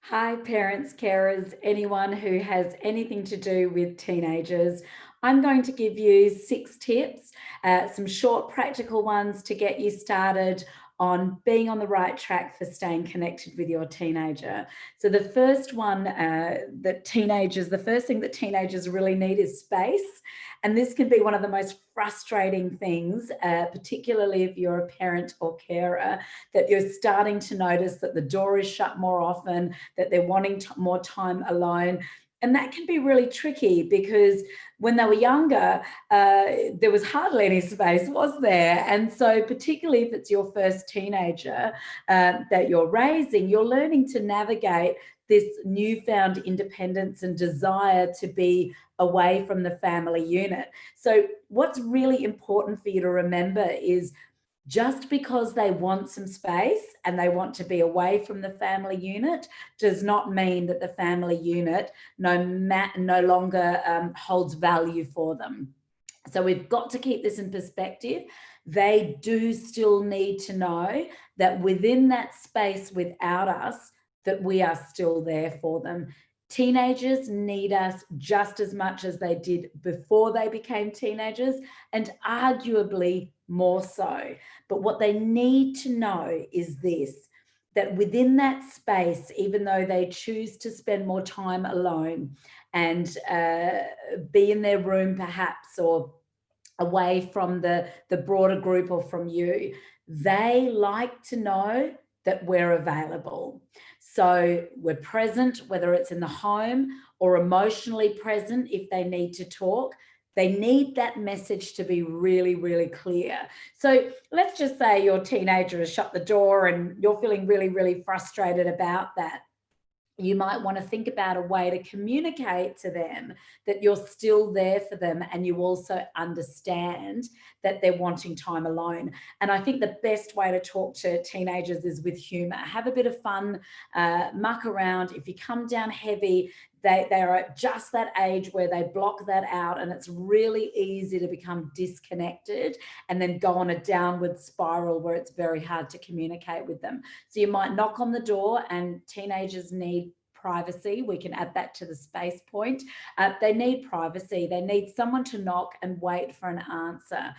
Hi, parents, carers, anyone who has anything to do with teenagers. I'm going to give you 6 tips, some short, practical ones to get you started on being on the right track for staying connected with your teenager. So, the first one the first thing that teenagers really need is space. And this can be one of the most frustrating things, particularly if you're a parent or carer, that you're starting to notice that the door is shut more often, that they're wanting more time alone. And that can be really tricky because when they were younger, there was hardly any space, was there? And so, particularly if it's your first teenager that you're raising, you're learning to navigate this newfound independence and desire to be away from the family unit. So, what's really important for you to remember is just because they want some space and they want to be away from the family unit does not mean that the family unit no longer holds value for them. So we've got to keep this in perspective. They do still need to know that within that space without us, that we are still there for them. Teenagers need us just as much as they did before they became teenagers, and arguably more so. But what they need to know is this, that within that space, even though they choose to spend more time alone and be in their room perhaps, or away from the broader group or from you, they like to know that we're available. So we're present, whether it's in the home or emotionally present if they need to talk. They need that message to be really, really clear. So let's just say your teenager has shut the door and you're feeling really, really frustrated about that. You might want to think about a way to communicate to them that you're still there for them and you also understand that they're wanting time alone. And I think the best way to talk to teenagers is with humor. Have a bit of fun, muck around. If you come down heavy, they are at just that age where they block that out, and it's really easy to become disconnected and then go on a downward spiral where it's very hard to communicate with them. So you might knock on the door, and teenagers need privacy. We can add that to the space point. They need privacy. They need someone to knock and wait for an answer.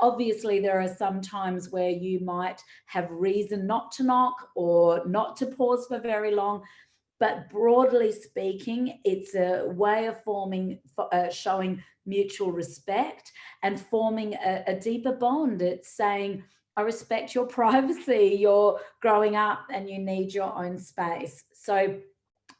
Obviously, there are some times where you might have reason not to knock or not to pause for very long. But broadly speaking, it's a way of showing mutual respect and forming a deeper bond. It's saying, I respect your privacy, you're growing up and you need your own space. So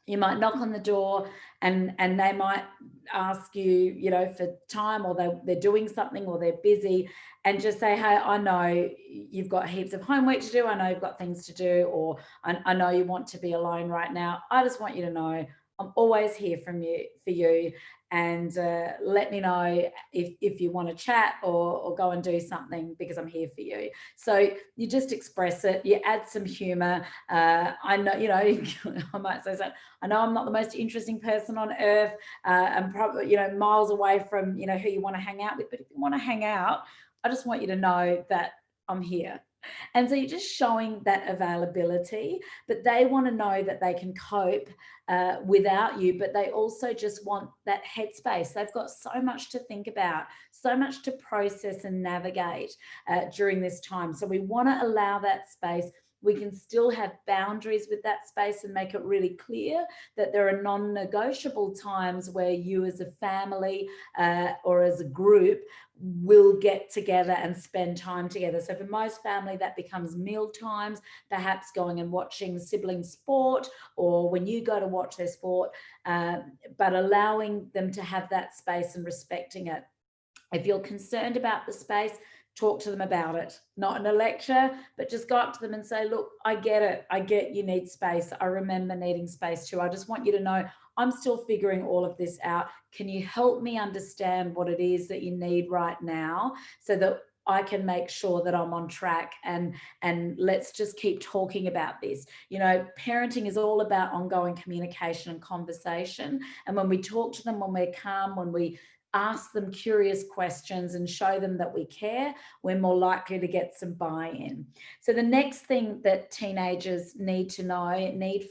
you might knock on the door, and they might ask you, for time, or they're doing something, or they're busy, and just say, hey, I know you've got heaps of homework to do, I know you've got things to do, or I know you want to be alone right now. I just want you to know I'm always here for you, and let me know if you want to chat, or go and do something, because I'm here for you. So you just express it, you add some humor. I know, I might say something. I know I'm not the most interesting person on earth. I'm probably, miles away from, who you want to hang out with. But if you want to hang out, I just want you to know that I'm here. And so you're just showing that availability, but they want to know that they can cope without you, but they also just want that headspace. They've got so much to think about, so much to process and navigate during this time. So we want to allow that space. We can still have boundaries with that space and make it really clear that there are non-negotiable times where you as a family or as a group will get together and spend time together. So for most family, that becomes meal times, perhaps going and watching sibling sport, or when you go to watch their sport, but allowing them to have that space and respecting it. If you're concerned about the space, talk to them about it, not in a lecture, but just go up to them and say, look, I get it. I get you need space. I remember needing space too. I just want you to know I'm still figuring all of this out. Can you help me understand what it is that you need right now, so that I can make sure that I'm on track, and let's just keep talking about this. Parenting is all about ongoing communication and conversation. And when we talk to them, when we're calm, when we ask them curious questions and show them that we care, we're more likely to get some buy-in. So the next thing that teenagers need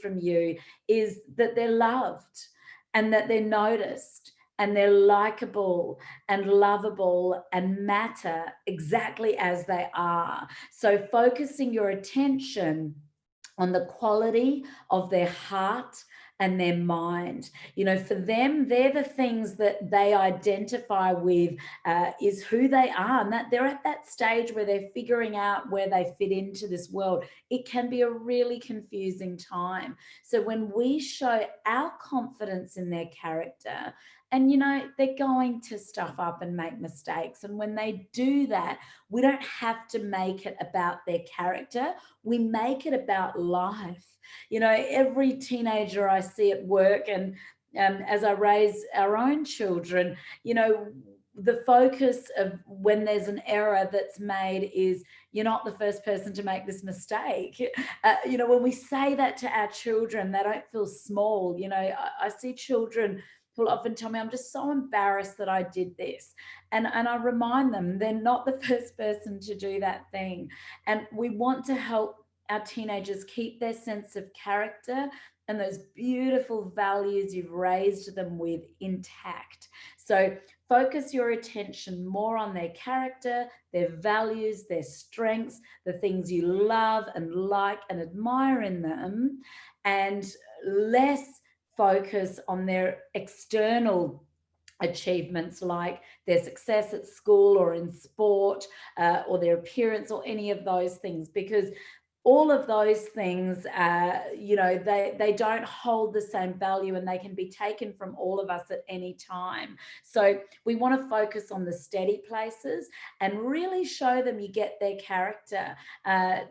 from you, is that they're loved and that they're noticed and they're likable and lovable and matter exactly as they are. So focusing your attention on the quality of their heart and their mind. For them, they're the things that they identify with, is who they are, and that they're at that stage where they're figuring out where they fit into this world. It can be a really confusing time. So when we show our confidence in their character, and they're going to stuff up and make mistakes, and when they do that, we don't have to make it about their character, we make it about life. Every teenager I see at work, and as I raise our own children, the focus of when there's an error that's made is, you're not the first person to make this mistake. When we say that to our children, they don't feel small. I see children who often tell me, I'm just so embarrassed that I did this. And I remind them, they're not the first person to do that thing. And we want to help our teenagers keep their sense of character and those beautiful values you've raised them with intact. So focus your attention more on their character, their values, their strengths, the things you love and like and admire in them, and less focus on their external achievements, like their success at school or in sport, or their appearance or any of those things, because all of those things, they don't hold the same value, and they can be taken from all of us at any time. So we want to focus on the steady places and really show them you get their character.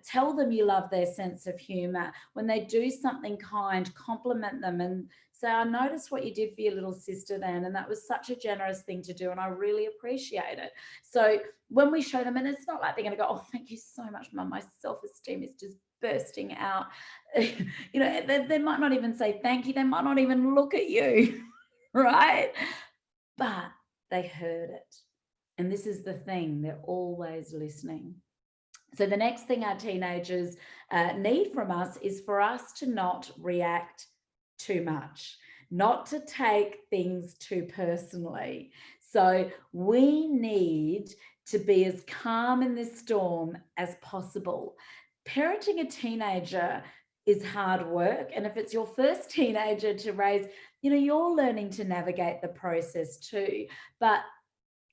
Tell them you love their sense of humor. When they do something kind, compliment them and say, I noticed what you did for your little sister then, and that was such a generous thing to do, and I really appreciate it. So when we show them, and it's not like they're going to go, oh, thank you so much, Mum, my self-esteem is just bursting out. They might not even say thank you. They might not even look at you, right? But they heard it. And this is the thing, they're always listening. So the next thing our teenagers need from us is for us to not react too much, not to take things too personally. So we need to be as calm in this storm as possible. Parenting a teenager is hard work. And if it's your first teenager to raise, you're learning to navigate the process too. But,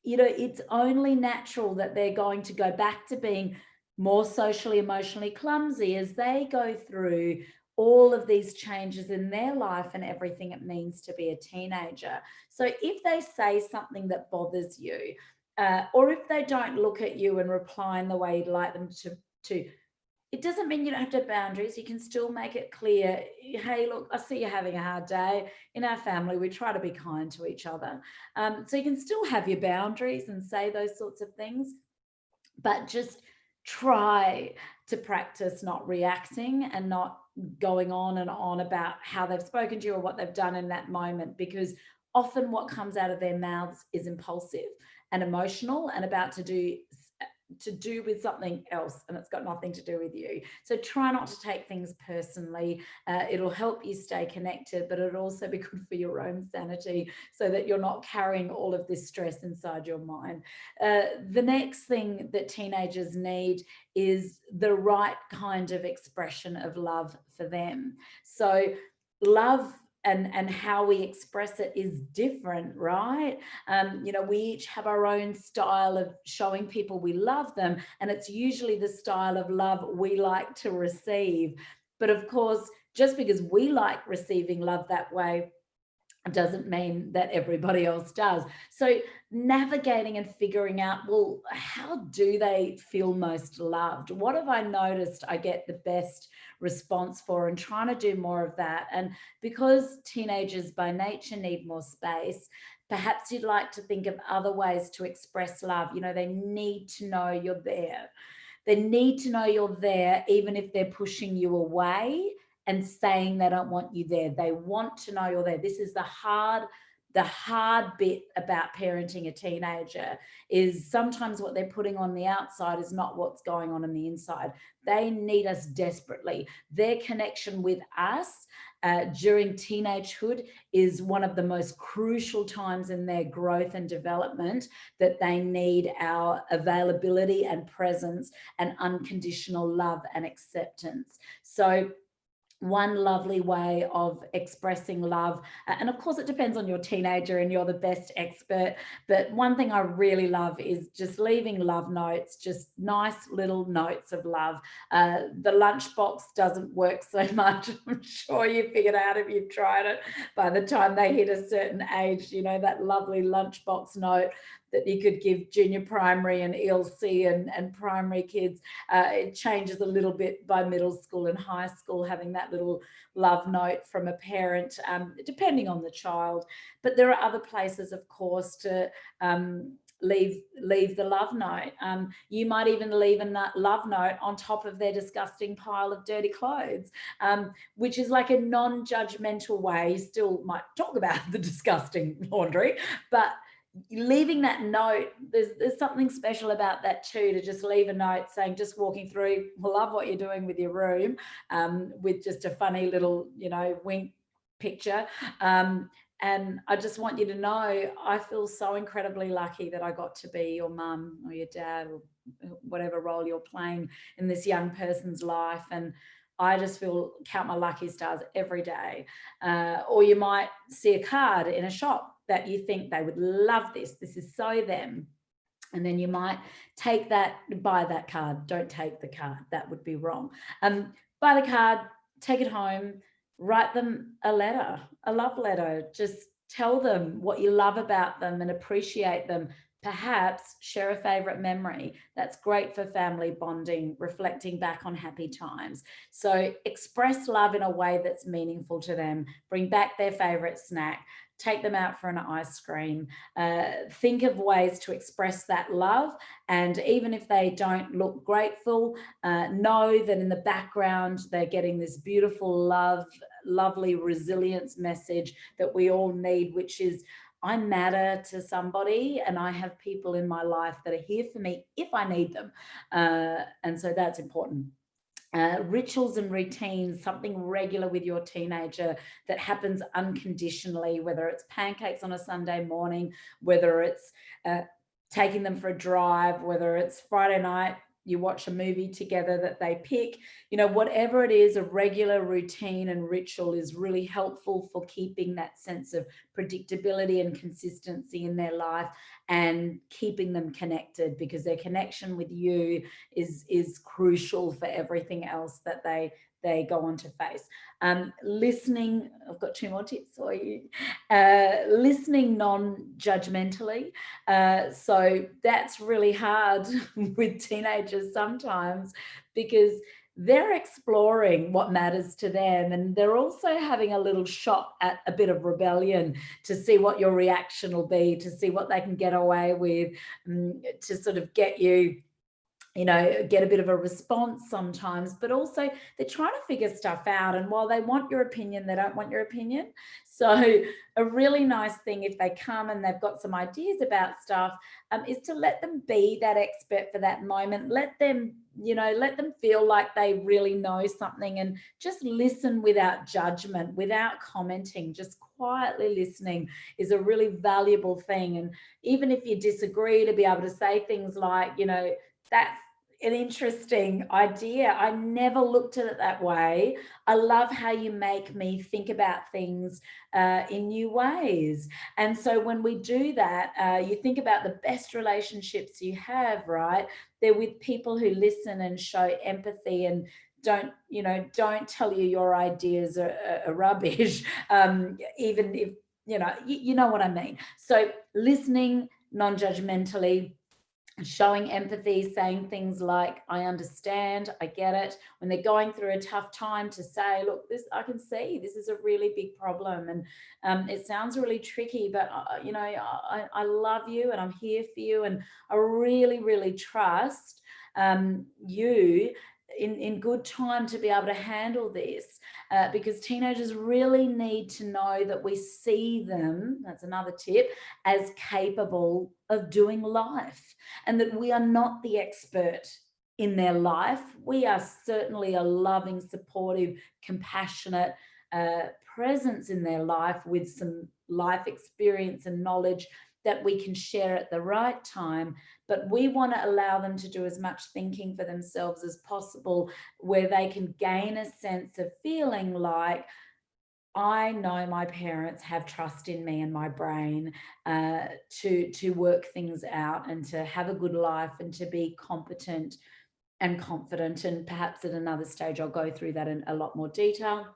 it's only natural that they're going to go back to being more socially, emotionally clumsy as they go through all of these changes in their life and everything it means to be a teenager. So if they say something that bothers you, or if they don't look at you and reply in the way you'd like them to, it doesn't mean you don't have to have boundaries. You can still make it clear, hey, look, I see you're having a hard day. In our family, we try to be kind to each other. So you can still have your boundaries and say those sorts of things, but just try to practice not reacting and not going on and on about how they've spoken to you or what they've done in that moment, because often what comes out of their mouths is impulsive and emotional and about to do with something else, and it's got nothing to do with you. So try not to take things personally. It'll help you stay connected, but it'll also be good for your own sanity so that you're not carrying all of this stress inside your mind. The next thing that teenagers need is the right kind of expression of love for them. So love and how we express it is different, right? We each have our own style of showing people we love them, and it's usually the style of love we like to receive. But of course, just because we like receiving love that way doesn't mean that everybody else does. So navigating and figuring out, well, how do they feel most loved? What have I noticed I get the best response for, and trying to do more of that. And because teenagers by nature need more space, perhaps you'd like to think of other ways to express love. They need to know you're there. They need to know you're there, even if they're pushing you away and saying they don't want you there. They want to know you're there. This is the hard the hard bit about parenting a teenager is sometimes what they're putting on the outside is not what's going on the inside. They need us desperately. Their connection with us during teenagehood is one of the most crucial times in their growth and development, that they need our availability and presence and unconditional love and acceptance. So one lovely way of expressing love, and of course it depends on your teenager and you're the best expert, but one thing I really love is just leaving love notes, just nice little notes of love. The lunchbox doesn't work so much. I'm sure you figured out if you've tried it. By the time they hit a certain age, you know, that lovely lunchbox note that you could give junior primary and ELC and primary kids. It changes a little bit by middle school and high school, having that little love note from a parent, depending on the child. But there are other places, of course, to leave the love note. You might even leave a love note on top of their disgusting pile of dirty clothes, which is like a non-judgmental way. You still might talk about the disgusting laundry, but leaving that note, there's something special about that too, to just leave a note saying, just walking through, love what you're doing with your room, with just a funny little, you know, wink picture. And I just want you to know, I feel so incredibly lucky that I got to be your mum or your dad, or whatever role you're playing in this young person's life. And I just count my lucky stars every day. Or you might see a card in a shop that you think they would love this. This is so them. And then you might take that, buy that card. Don't take the card. That would be wrong. Buy the card, take it home, write them a letter, a love letter. Just tell them what you love about them and appreciate them. Perhaps share a favorite memory. That's great for family bonding, reflecting back on happy times. So express love in a way that's meaningful to them. Bring back their favorite snack. Take them out for an ice cream. Think of ways to express that love. And even if they don't look grateful, know that in the background, they're getting this beautiful lovely resilience message that we all need, which is, I matter to somebody and I have people in my life that are here for me if I need them. And so that's important. Rituals and routines, something regular with your teenager that happens unconditionally, whether it's pancakes on a Sunday morning, whether it's taking them for a drive, whether it's Friday night, you watch a movie together that they pick, you know, whatever it is, a regular routine and ritual is really helpful for keeping that sense of predictability and consistency in their life and keeping them connected, because their connection with you is crucial for everything else that they go on to face. Listening, I've got 2 more tips for you. Listening non-judgmentally. So that's really hard with teenagers sometimes, because they're exploring what matters to them, and they're also having a little shot at a bit of rebellion to see what your reaction will be, to see what they can get away with, to sort of get you, you know, get a bit of a response sometimes, but also they're trying to figure stuff out. And while they want your opinion, they don't want your opinion. So a really nice thing, if they come and they've got some ideas about stuff, is to let them be that expert for that moment. Let them, you know, let them feel like they really know something, and just listen without judgment, without commenting, just quietly listening is a really valuable thing. And even if you disagree, to be able to say things like, you know, that's an interesting idea. I never looked at it that way. I love how you make me think about things in new ways. And so when we do that, you think about the best relationships you have, right? They're with people who listen and show empathy and don't tell you your ideas are rubbish, even if, you know what I mean. So listening non-judgmentally, showing empathy, saying things like, I understand, I get it. When they're going through a tough time, to say, look, I can see this is a really big problem, and it sounds really tricky, but I love you and I'm here for you, and I really, really trust you. in good time to be able to handle this, because teenagers really need to know that we see them, that's another tip, as capable of doing life, and that we are not the expert in their life. We are certainly a loving, supportive, compassionate presence in their life with some life experience and knowledge that we can share at the right time. But we want to allow them to do as much thinking for themselves as possible, where they can gain a sense of feeling like, I know my parents have trust in me and my brain to work things out and to have a good life and to be competent and confident. And perhaps at another stage, I'll go through that in a lot more detail.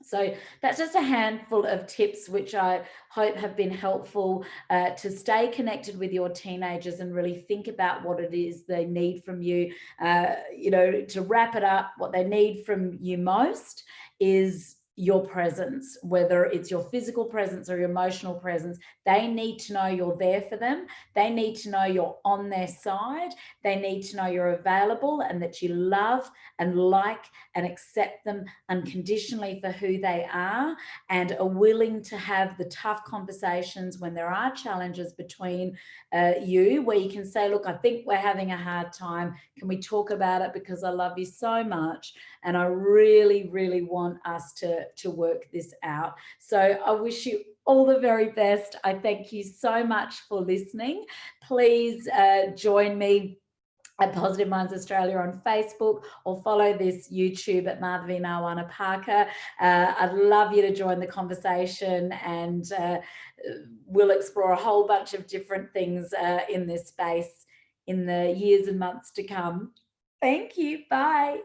So that's just a handful of tips which I hope have been helpful to stay connected with your teenagers and really think about what it is they need from you. To wrap it up, what they need from you most is your presence, whether it's your physical presence or your emotional presence. They need to know you're there for them. They need to know you're on their side. They need to know you're available and that you love and like and accept them unconditionally for who they are, and are willing to have the tough conversations when there are challenges between you, where you can say, look, I think we're having a hard time. Can we talk about it? Because I love you so much. And I really, really want us to work this out. So I wish you all the very best. I thank you so much for listening. Please join me at Positive Minds Australia on Facebook, or follow this YouTube at Madhavi Nawana Parker. I'd love you to join the conversation, and we'll explore a whole bunch of different things in this space in the years and months to come. Thank you. Bye.